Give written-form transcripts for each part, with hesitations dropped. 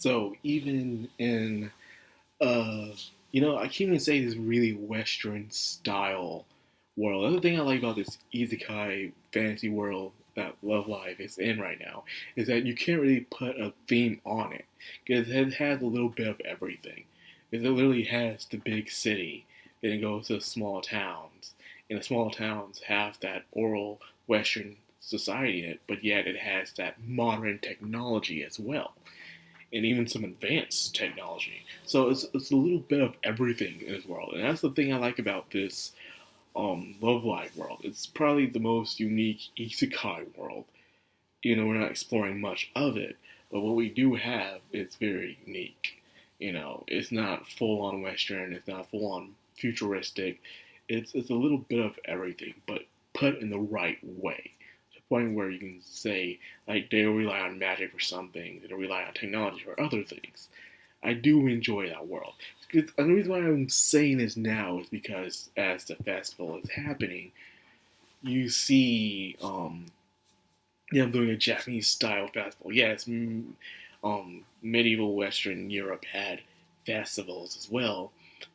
So even in uh, I can't even say this really Western style world. The other thing I like about this isekai fantasy world that Love Live is in right now is that you can't really put a theme on it because it has a little bit of everything. Because it literally has the big city, then it goes to small towns, and the small towns have that oral Western society in it, but yet it has that modern technology as well and even some advanced technology. So it's a little bit of everything in this world, and that's the thing I like about this Love Live world. It's probably the most unique isekai world. We're not exploring much of it, but what we do have is very unique. It's not full on Western. It's not full on futuristic. It's a little bit of everything, but put in the right way. To the point where you can say like they rely on magic for some things, they rely on technology for other things. I do enjoy that world. And the reason why I'm saying this now is because as the festival is happening, you see I'm doing a Japanese style festival. Yes, medieval Western Europe had festivals as well,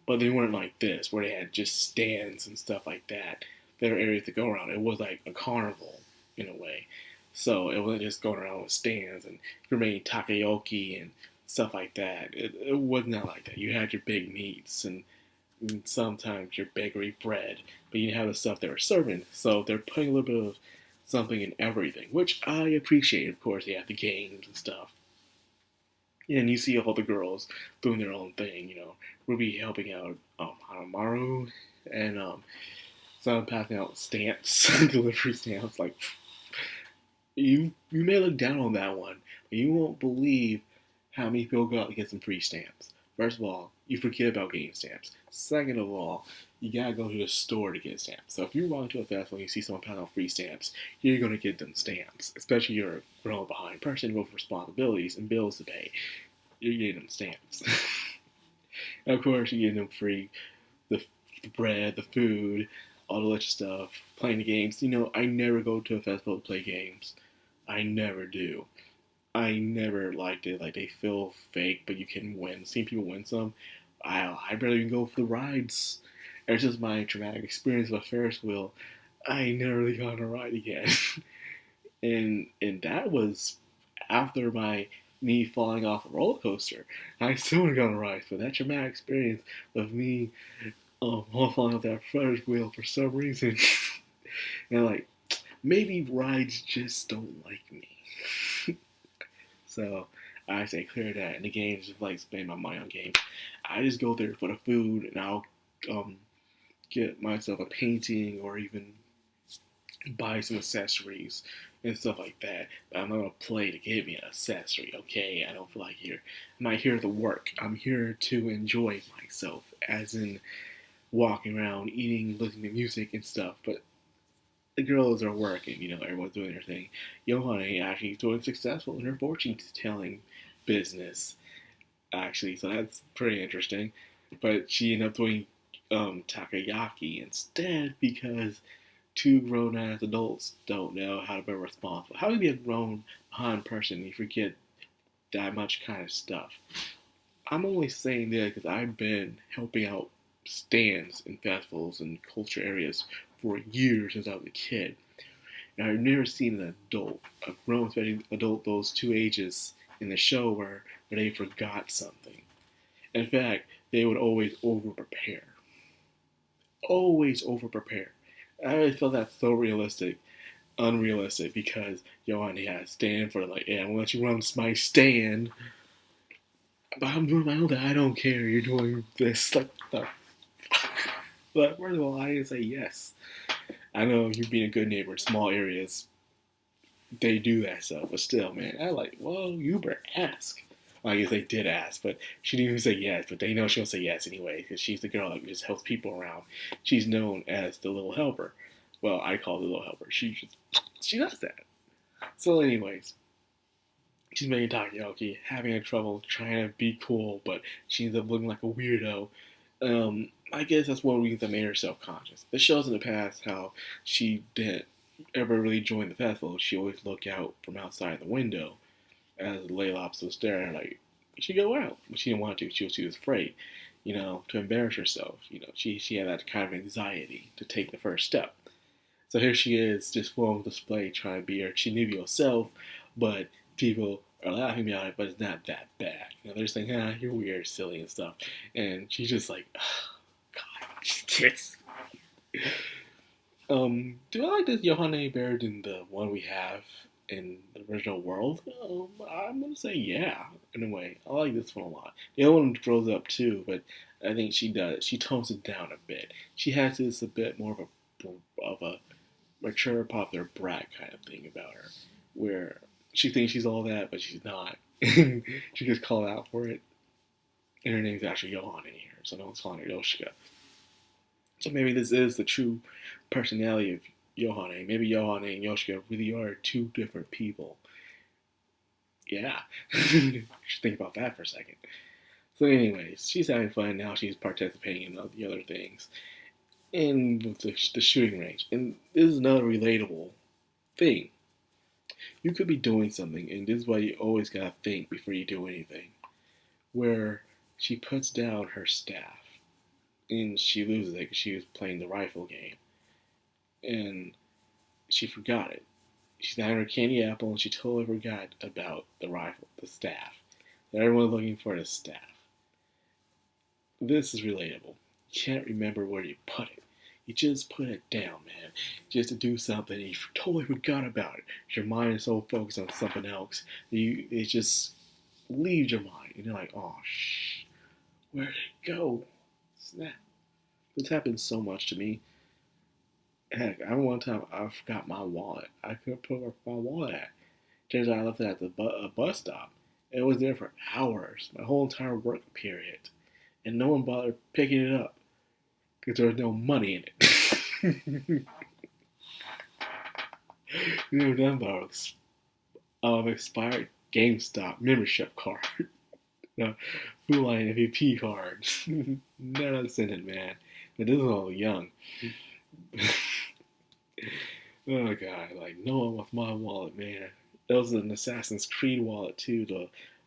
but they weren't like this, where they had just stands and stuff like that. There were areas to go around. It was like a carnival in a way. So it wasn't just going around with stands and you're making takoyaki and stuff like that. It was not like that. You had your big meats and sometimes your bakery bread, but you didn't have the stuff they were serving. So they're putting a little bit of something in everything, which I appreciate. Of course, they have the games and stuff. And you see all the girls doing their own thing. Ruby helping out Hanamaru, and some passing out stamps, delivery stamps. Like you may look down on that one, but you won't believe how many people go out to get some free stamps. First of all, you forget about getting stamps. Second of all, you gotta go to the store to get stamps. So if you walk to a festival and you see someone passing out free stamps, you're gonna get them stamps. Especially if you're a grown behind person with responsibilities and bills to pay. You're getting them stamps. And of course, you're getting them free the bread, the food, all the other stuff, playing the games. I never go to a festival to play games. I never do. I never liked it. Like they feel fake, but you can win. Seeing people win some, I barely even go for the rides. It's just my traumatic experience with a Ferris wheel. I never really got on a ride again, and that was after my me falling off a roller coaster. I still haven't got on a ride, so that traumatic experience of me falling off that Ferris wheel for some reason, and like maybe rides just don't like me. So I say clear that. And the games, just like spending my money on games. I just go there for the food, and I'll um, get myself a painting or even buy some accessories and stuff like that. But I'm not gonna play to give me an accessory, okay? I don't feel like here. I'm not here to work. I'm here to enjoy myself, as in walking around, eating, listening to music and stuff. But the girls are working, everyone's doing their thing. YOHANE actually is doing successful in her fortune telling business, actually, so that's pretty interesting. But she ended up doing takoyaki instead because two grown ass adults don't know how to be responsible. How do you be a grown behind person and you forget that much kind of stuff? I'm only saying that because I've been helping out stands in festivals and culture areas for years since I was a kid. And I've never seen an adult, a grown, especially adult, those two ages in the show where they forgot something. In fact, they would always over prepare. Always over prepare. I always felt that's so realistic, unrealistic, because YOHANE had a stand for like, yeah, I'm gonna let you run my stand, but I'm doing my own thing. I don't care. You're doing this. Like, the but first of all, I didn't say yes. I know you being a good neighbor in small areas, they do that stuff, but still, man, I like, well, you better ask. Well, I guess they did ask, but she didn't even say yes, but they know she'll say yes anyway, because she's the girl that just helps people around. She's known as the little helper. Well, I call her the little helper. She does that. So anyways, she's making takoyaki, having trouble trying to be cool, but she ends up looking like a weirdo. I guess that's one reason that made her self-conscious. It shows in the past how she didn't ever really join the festival. She always looked out from outside the window as Laylops was staring, like, she'd go out, but she didn't want to. She was afraid, to embarrass herself. She had that kind of anxiety to take the first step. So here she is, just full on display, trying to be her Chinibio self, but people are laughing about it, but it's not that bad. They're saying, you're weird, silly, and stuff. And she's just like, oh, God, tits. Do I like this YOHANE better than the one we have in the original world? I'm going to say yeah, in a way. I like this one a lot. The other one grows up too, but I think she tones it down a bit. She has this a bit more of a mature, popular brat kind of thing about her, where she thinks she's all that, but she's not. She gets called out for it. And her name's actually YOHANE here, so no one's calling her Yoshika. So maybe this is the true personality of YOHANE. Maybe YOHANE and Yoshika really are two different people. Yeah. You should think about that for a second. So anyways, she's having fun. Now she's participating in the other things. And with the shooting range. And this is another relatable thing. You could be doing something, and this is why you always gotta think before you do anything. Where she puts down her staff, and she loses it because she was playing the rifle game. And she forgot it. She's having her candy apple, and she totally forgot about the rifle, the staff. Everyone's looking for the staff. This is relatable. You can't remember where you put it. You just put it down, man. Just to do something, and you totally forgot about it. Your mind is so focused on something else, it just leaves your mind. And you're like, oh, where did it go? Snap. This happens so much to me. Heck, I remember one time I forgot my wallet. I couldn't put my wallet at. Turns out I left it at the bus stop. It was there for hours, my whole entire work period. And no one bothered picking it up because there was no money in it. You know, done about expired GameStop membership card. Food Line MVP card. None of it, man. But this is all young. Oh god, like no one with my wallet, man. It was an Assassin's Creed wallet too.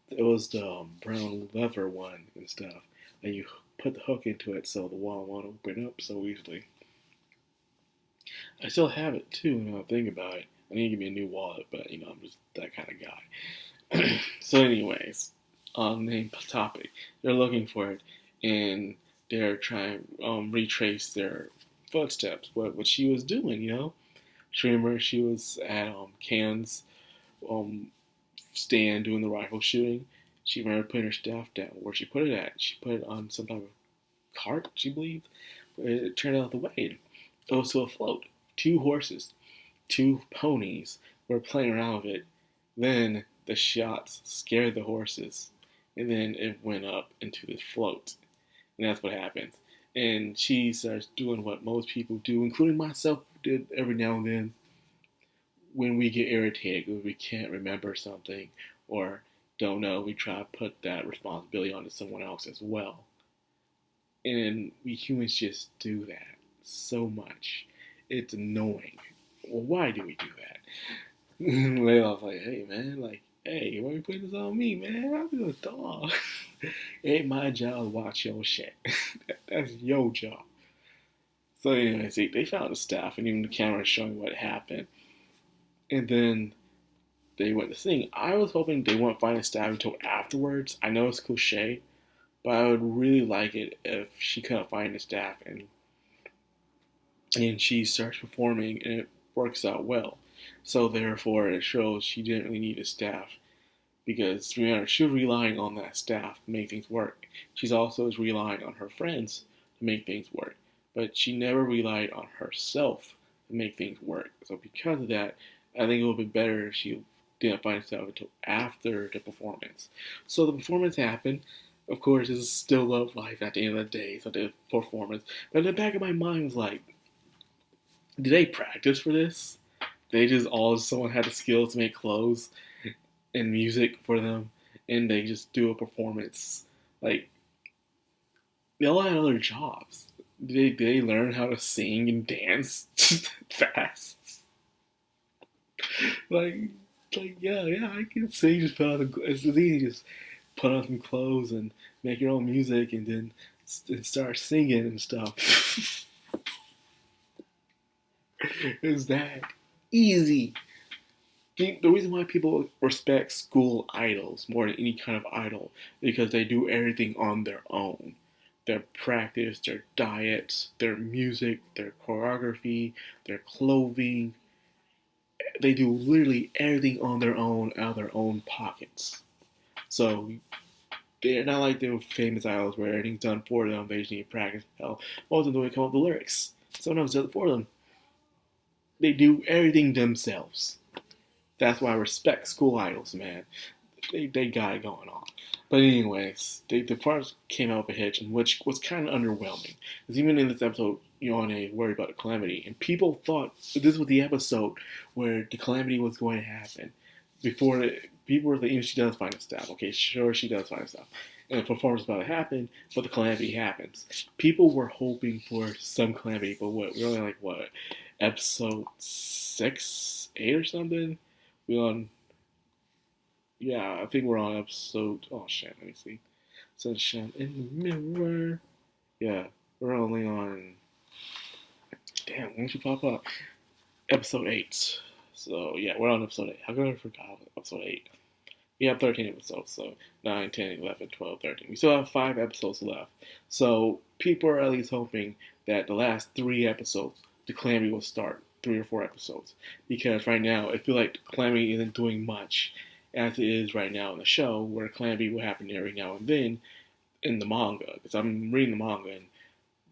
It was the brown leather one and stuff. And you put the hook into it so the wallet won't open up so easily. I still have it too. When I think about it, I need to give me a new wallet, but I'm just that kind of guy. So, anyways, on the main topic, they're looking for it, and they're trying to retrace their footsteps. What she was doing, Remember she was at Can's stand doing the rifle shooting. She remembered putting her staff down. Where she put it at? She put it on some type of cart, she believed. It turned out the way. It was to a float. 2 horses, 2 ponies were playing around with it. Then the shots scared the horses, and then it went up into the float. And that's what happens. And she starts doing what most people do, including myself, did every now and then when we get irritated because we can't remember something or don't know. We try to put that responsibility onto someone else as well. And we humans just do that so much. It's annoying. Well, why do we do that? Layla's like, hey, man, why are you putting this on me, man? I'm just a dog. It ain't my job to watch your shit. That's your job. So anyways, they found the staff, and even the camera showing what happened. And then they went to sing. I was hoping they wouldn't find the staff until afterwards. I know it's cliche, but I would really like it if she couldn't find the staff and she starts performing and it works out well. So therefore, it shows she didn't really need a staff because remember, she was relying on that staff to make things work. She's also relying on her friends to make things work, but she never relied on herself to make things work. So because of that, I think it would be better if she didn't find herself until after the performance. So the performance happened. Of course, this is still love life at the end of the day, so the performance. But in the back of my mind was like, did they practice for this? Someone had the skills to make clothes and music for them, and they just do a performance. Like, they all had other jobs. Did they learn how to sing and dance fast? Yeah, I can sing just it's easy to just put on some clothes and make your own music and then start singing and stuff. It's that easy. The reason why people respect school idols more than any kind of idol is because they do everything on their own. Their practice, their diets, their music, their choreography, their clothing. They do literally everything on their own out of their own pockets. So they're not like the famous idols where everything's done for them. They just need to practice. Hell, most of them don't come up with the lyrics. Someone else does it for them. They do everything themselves. That's why I respect school idols, man. They got it going on. But anyways, the first came out with a hitch, which was kind of underwhelming. Because even in this episode, YOHANE worried about the calamity, and people thought this was the episode where the calamity was going to happen. Before people were thinking she does find stuff. Okay, sure she does find stuff, and the performance is about to happen, but the calamity happens. People were hoping for some calamity, but we're only like episode 6, 8 or something. Yeah, I think we're on episode. Oh shit, let me see. Sunshine in the mirror. Yeah, we're only on. Damn, why don't you pop up? Episode 8. So yeah, we're on episode 8. How could I forgot episode 8? We have 13 episodes, so 9, 10, 11, 12, 13. We still have 5 episodes left. So people are at least hoping that the last 3 episodes, the calamity will start. 3 or 4 episodes. Because right now, I feel like the calamity isn't doing much as it is right now in the show, where calamity will happen every now and then in the manga. Because I'm reading the manga, and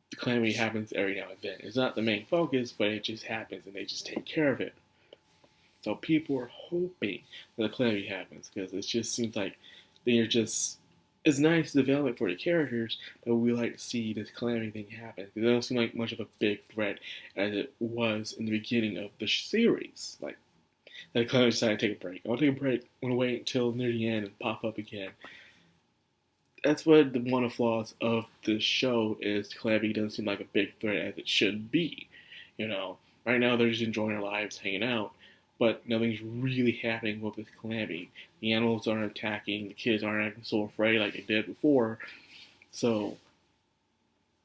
the calamity happens every now and then. It's not the main focus, but it just happens, and they just take care of it. So people are hoping that the calamity happens, because it just seems like they're just... It's nice development for the characters, but we like to see this calamity thing happen. It doesn't seem like much of a big threat as it was in the beginning of the series. Like, the calamity decided to take a break. I want to take a break. I want to wait until near the end and pop up again. That's what one of the flaws of the show is. Calamity doesn't seem like a big threat as it should be. Right now they're just enjoying their lives, hanging out, but nothing's really happening with this calamity. The animals aren't attacking, the kids aren't acting so afraid like they did before. So,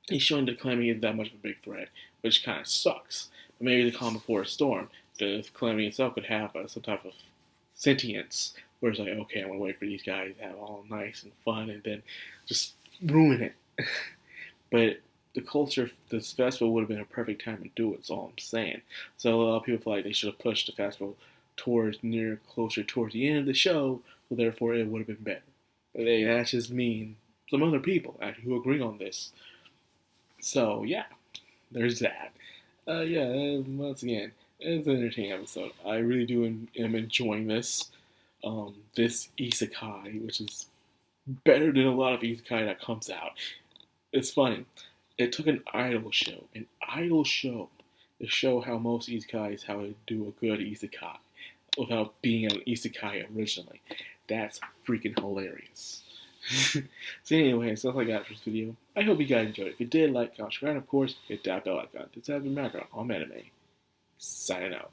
it's showing that calamity isn't that much of a big threat, which kind of sucks. But maybe the calm before a storm, the calamity itself could have some type of sentience, where it's like, okay, I'm going to wait for these guys to have all nice and fun, and then just ruin it. But the culture, this festival would have been a perfect time to do it, is all I'm saying. So a lot of people feel like they should have pushed the festival closer towards the end of the show, so therefore it would have been better. But that's just me and some other people actually who agree on this. So yeah, there's that. Once again, it's an entertaining episode. I really am enjoying this. This isekai, which is better than a lot of isekai that comes out. It's funny. It took an idol show to show how most isekais how to do a good isekai without being an isekai originally. That's freaking hilarious. So anyway, that's all I got for this video. I hope you guys enjoyed it. If you did, like, comment, subscribe, and of course, hit that bell icon. This has been Madcrownxox on anime. Signing out.